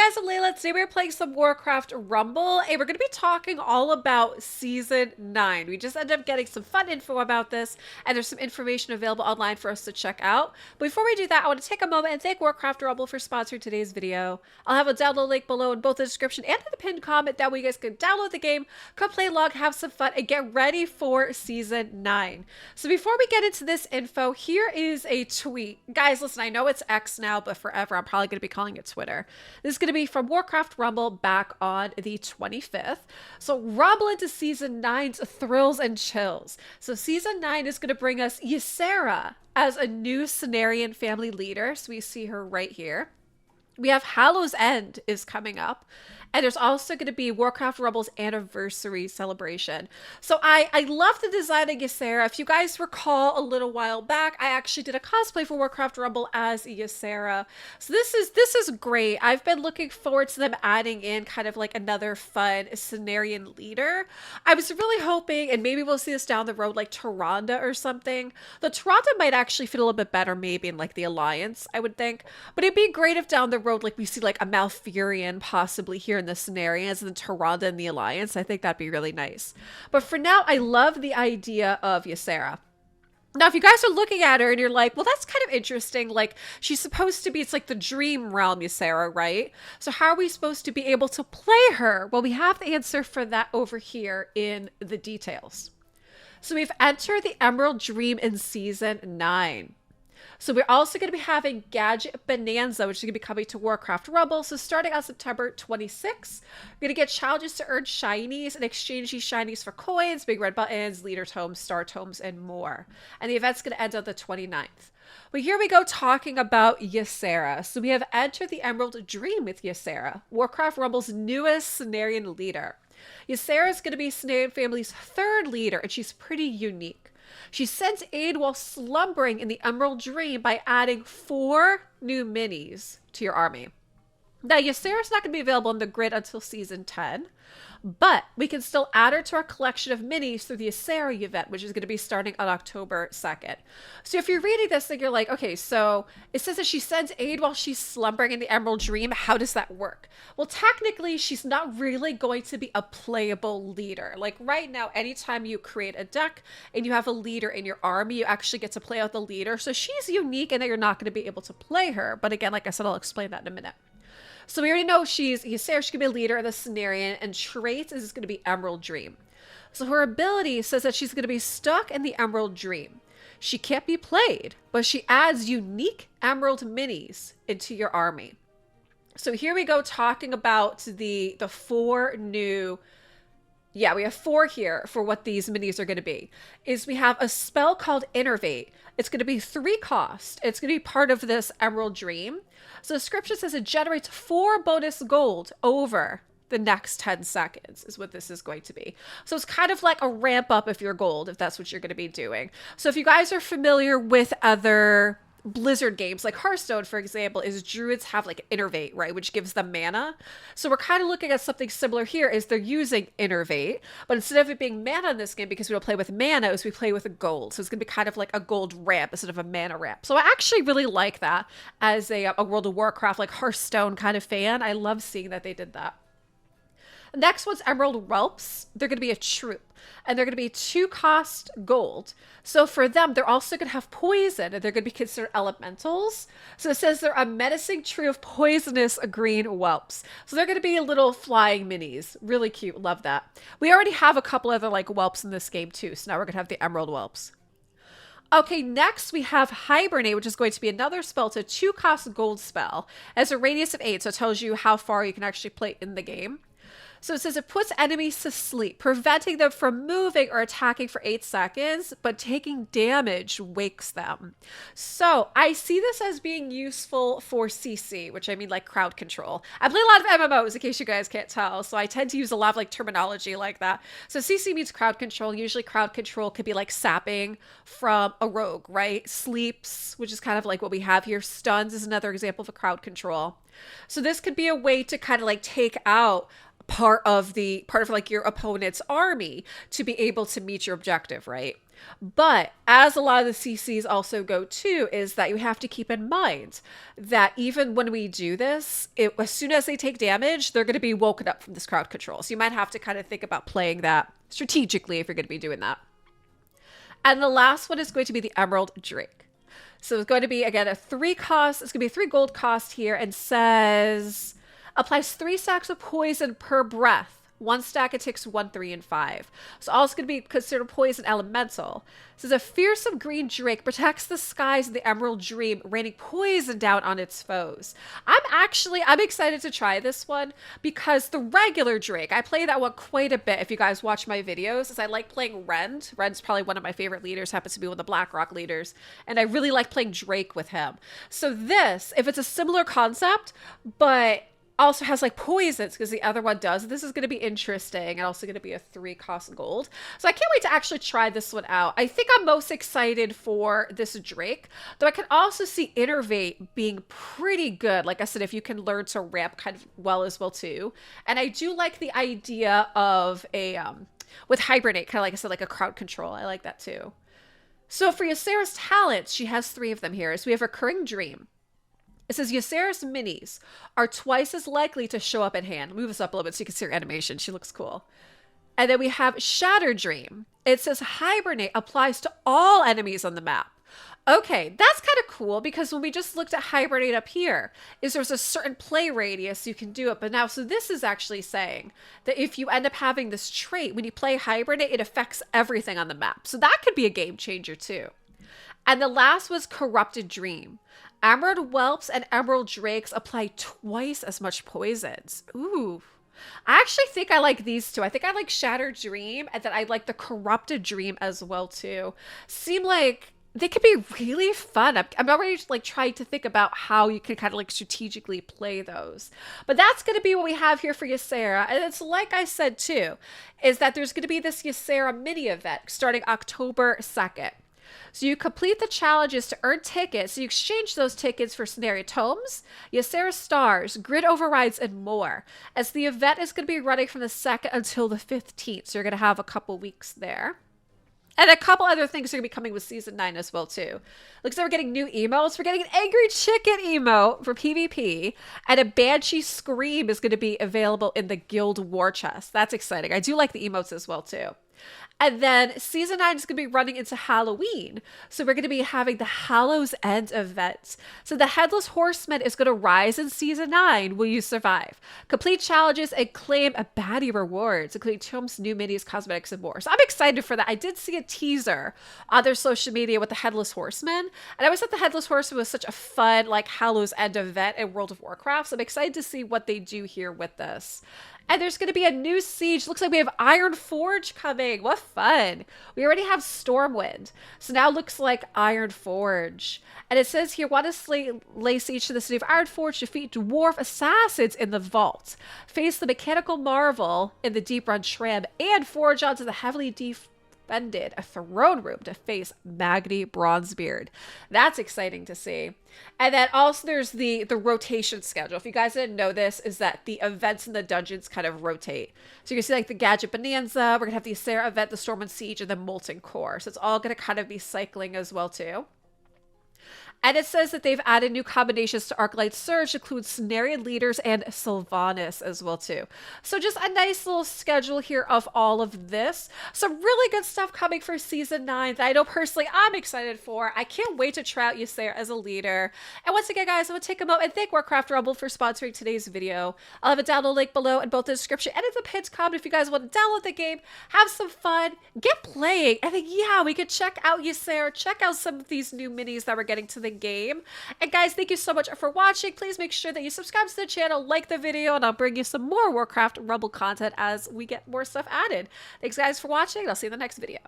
guys, I'm Layla. Today we're playing some Warcraft Rumble, and we're going to be talking all about Season 9. We just ended up getting some fun info about this, and there's some information available online for us to check out. But before we do that, I want to take a moment and thank Warcraft Rumble for sponsoring today's video. I'll have a download link below in both the description and in the pinned comment. That way you guys can download the game, come play along, have some fun, and get ready for Season 9. So before we get into this info, here is a tweet. Guys, listen, I know it's X now, but forever I'm probably going to be calling it Twitter. This is going to be from Warcraft Rumble back on the 25th. So rumble into Season 9's thrills and chills. So Season 9 is going to bring us Ysera as a new Cenarian family leader. So we see her right here. We have Hallow's End is coming up. And there's also going to be Warcraft Rumble's anniversary celebration. So I love the design of Ysera. If you guys recall a little while back, I actually did a cosplay for Warcraft Rumble as Ysera. So this is great. I've been looking forward to them adding in kind of like another fun Cenarian leader. I was really hoping, and maybe we'll see this down the road, like Tyrande or something. The Tyrande might actually fit a little bit better maybe in like the Alliance, I would think. But it'd be great if down the road like we see like a Malfurion possibly here in the Cenarians and the Tyrande in the Alliance. I think that'd be really nice. But for now, I love the idea of Ysera. Now, if you guys are looking at her and you're like, well, that's kind of interesting. Like, she's supposed to be, it's like the dream realm Ysera, right? So how are we supposed to be able to play her? Well, we have the answer for that over here in the details. So we've entered the Emerald Dream in Season 9. So we're also going to be having Gadget Bonanza, which is going to be coming to Warcraft Rumble. So starting on September 26th, we're going to get challenges to earn shinies and exchange these shinies for coins, big red buttons, leader tomes, star tomes, and more. And the event's going to end on the 29th. But here we go talking about Ysera. So we have entered the Emerald Dream with Ysera, Warcraft Rumble's newest Cenarian leader. Ysera is going to be Cenarian family's third leader, and she's pretty unique. She sends aid while slumbering in the Emerald Dream by adding 4 new minis to your army. Now, Ysera's not going to be available in the grid until Season 10, but we can still add her to our collection of minis through the Ysera event, which is going to be starting on October 2nd. So if you're reading this and you're like, okay, so it says that she sends aid while she's slumbering in the Emerald Dream. How does that work? Well, technically, she's not really going to be a playable leader. Like right now, anytime you create a deck and you have a leader in your army, you actually get to play out the leader. So she's unique in that you're not going to be able to play her. But again, like I said, I'll explain that in a minute. So we already know she's Ysera, she's going to be a leader of the Cenarian, and traits is going to be Emerald Dream. So her ability says that she's going to be stuck in the Emerald Dream. She can't be played, but she adds unique Emerald minis into your army. So here we go talking about the 4 new... Yeah, we have 4 here for what these minis are going to be. We have a spell called Innervate. It's going to be 3 cost. It's going to be part of this Emerald Dream. So the description says it generates 4 bonus gold over the next 10 seconds is what this is going to be. So it's kind of like a ramp up of your gold if that's what you're going to be doing. So if you guys are familiar with other Blizzard games, like Hearthstone, for example, is druids have like Innervate, right, which gives them mana. So we're kind of looking at something similar here is they're using Innervate, but instead of it being mana in this game, because we don't play with mana, is we play with a gold. So it's going to be kind of like a gold ramp instead of a mana ramp. So I actually really like that as a World of Warcraft, like Hearthstone kind of fan. I love seeing that they did that. The next one's Emerald Whelps. They're going to be a troop, and they're going to be 2 cost gold. So for them, they're also going to have poison, and they're going to be considered elementals. So it says they're a menacing trio of poisonous green whelps. So they're going to be little flying minis. Really cute. Love that. We already have a couple other like whelps in this game too. So now we're going to have the Emerald Whelps. Okay, next we have Hibernate, which is going to be another spell. It's a 2 cost gold spell. It has a radius of 8, so it tells you how far you can actually play in the game. So it says it puts enemies to sleep, preventing them from moving or attacking for 8 seconds, but taking damage wakes them. So I see this as being useful for CC, which I mean like crowd control. I play a lot of MMOs in case you guys can't tell, so I tend to use a lot of like terminology like that. So CC means crowd control. Usually crowd control could be like sapping from a rogue, right? Sleeps, which is kind of like what we have here. Stuns is another example of a crowd control. So this could be a way to kind of like take out part of like your opponent's army to be able to meet your objective, right? But as a lot of the CCs also go too, is that you have to keep in mind that even when we do this, as soon as they take damage, they're going to be woken up from this crowd control. So you might have to kind of think about playing that strategically if you're going to be doing that. And the last one is going to be the Emerald Drake. So it's going to be, again, a 3 cost. It's going to be a 3 gold cost here, and says applies 3 stacks of poison per breath. 1 stack, it takes 1, 3, and 5. So also going to be considered poison elemental. It says a fearsome green drake protects the skies of the Emerald Dream, raining poison down on its foes. I'm excited to try this one because the regular drake, I play that one quite a bit if you guys watch my videos, as I like playing Rend. Rend's probably one of my favorite leaders, happens to be one of the Blackrock leaders, and I really like playing Drake with him. So this, if it's a similar concept, but also has like poisons because the other one does. This is going to be interesting, and also going to be a 3 cost gold. So I can't wait to actually try this one out. I think I'm most excited for this Drake, though I can also see Innervate being pretty good. Like I said, if you can learn to ramp kind of well as well too. And I do like the idea of a, with Hibernate, kind of like I said, like a crowd control. I like that too. So for Ysera's talents, she has 3 of them here. So we have Recurring Dream. It says Ysera's minis are twice as likely to show up in hand. Move this up a little bit so you can see her animation. She looks cool. And then we have Shatter Dream. It says Hibernate applies to all enemies on the map. Okay, that's kind of cool because when we just looked at Hibernate up here, there's a certain play radius you can do it. But now, so this is actually saying that if you end up having this trait, when you play Hibernate, it affects everything on the map. So that could be a game changer too. And the last was Corrupted Dream. Emerald Whelps and Emerald Drakes apply twice as much poisons. Ooh. I actually think I like these two. I think I like Shattered Dream, and then I like the Corrupted Dream as well too. Seem like they could be really fun. I'm already like trying to think about how you can kind of like strategically play those. But that's going to be what we have here for Ysera. And it's like I said too, is that there's going to be this Ysera mini event starting October 2nd. So you complete the challenges to earn tickets. So you exchange those tickets for Scenario Tomes, Ysera Stars, Grid Overrides, and more. As the event is going to be running from the 2nd until the 15th. So you're going to have a couple weeks there. And a couple other things are going to be coming with Season 9 as well, too. Looks like we're getting new emotes. We're getting an Angry Chicken emote for PvP. And a Banshee Scream is going to be available in the Guild War Chest. That's exciting. I do like the emotes as well, too. And then Season 9 is going to be running into Halloween. So we're going to be having the Hallows End event. So the Headless Horseman is going to rise in Season 9. Will you survive? Complete challenges and claim a baddie rewards, including Tomes, new minis, cosmetics, and more. So I'm excited for that. I did see a teaser on their social media with the Headless Horseman. And I always thought the Headless Horseman was such a fun, like, Hallows End event in World of Warcraft. So I'm excited to see what they do here with this. And there's going to be a new siege. Looks like we have Iron Forge coming. What fun. We already have Stormwind. So now looks like Iron Forge. And it says here, want to lay siege to the city of Iron Forge, defeat dwarf assassins in the vault, face the mechanical marvel in the deep run tram, and forge onto the heavily defended a throne room to face Magni Bronzebeard. That's exciting to see. And then also there's the rotation schedule. If you guys didn't know this, is that the events in the dungeons kind of rotate. So you can see like the Gadget Bonanza, we're going to have the Ysera event, the Stormwind Siege, and the Molten Core. So it's all going to kind of be cycling as well too. And it says that they've added new combinations to Arclight Surge, include Cenarian Leaders and Sylvanas as well too. So just a nice little schedule here of all of this. Some really good stuff coming for Season 9 that I know personally I'm excited for. I can't wait to try out Ysera as a leader. And once again, guys, I'm going to take a moment and thank Warcraft Rumble for sponsoring today's video. I'll have a download link below in both the description and in the pinned comment if you guys want to download the game, have some fun, get playing, and then yeah, we could check out Ysera, check out some of these new minis that we're getting to the game. And guys, thank you so much for watching. Please make sure that you subscribe to the channel, like the video, and I'll bring you some more Warcraft Rumble content as we get more stuff added. Thanks guys for watching, and I'll see you in the next video.